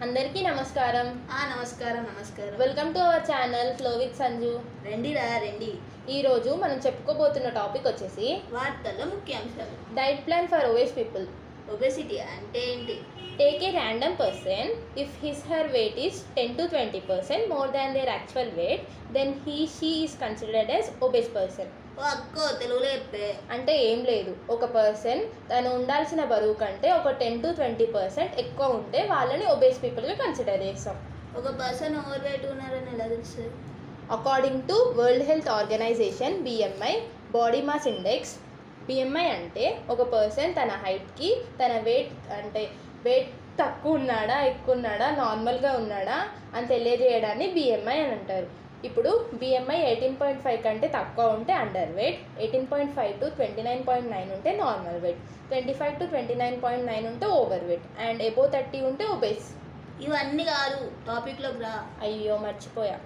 అందరికీ నమస్కారం. నమస్కారం. Welcome to our channel flow with Sanju. రండి. ఈరోజు మనం చెప్పుకోబోతున్న టాపిక్ వచ్చేసి వార్తల్లో ముఖ్యాంశాలు. Diet plan for obese people. Obesity అంటే ఏంటి? Take a random person. If her weight is 10 to 20% more than their actual weight, then she is considered as obese person. అక్కో తెలుగులో చెప్పే. అంటే ఏం లేదు, ఒక పర్సన్ తను ఉండాల్సిన బరువు కంటే ఒక 10 to 20% ఎక్కువ ఉంటే వాళ్ళని ఒబేస్ పీపుల్గా కన్సిడర్ చేస్తాం. ఒక పర్సన్ ఓవర్ వెయిట్ ఉన్నారని ఎలా తెలుస్తుంది? According to World Health Organization BMI, body mass index. BMI అంటే ఒక పర్సన్ తన హైట్కి తన వెయిట్ తక్కువ ఉన్నాడా, ఎక్కువ ఉన్నాడా, నార్మల్గా ఉన్నాడా అని తెలియజేయడాన్ని BMI అని అంటారు. ఇప్పుడు BMI 18.5 కంటే తక్కువ ఉంటే అండర్ వెయిట్, 18.5 to 29.9 ఉంటే నార్మల్ వెయిట్, 25 to 29.9 ఉంటే ఓవర్ వెయిట్ అండ్ అబోవ్ 30 ఉంటే ఒబేస్. ఇవన్నీ కాదు, టాపిక్లోకి రా. అయ్యో మర్చిపోయా.